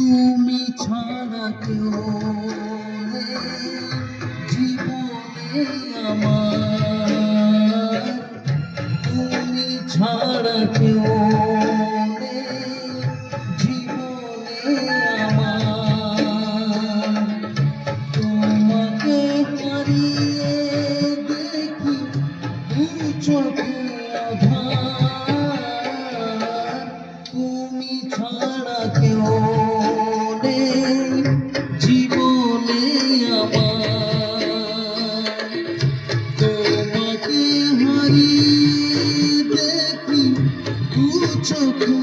তুমি ছাড়া কেউ নেই জীবনে আমার, তুমি ছাড়া কেউ নেই জীবনে আমার। তোমাকে হারিয়ে দেখি দু চোখে আঁধার, তুমি ছাড়া কেউ নেই জীবনে আমার। তোমাকে হারিয়ে দেখি দু চোখে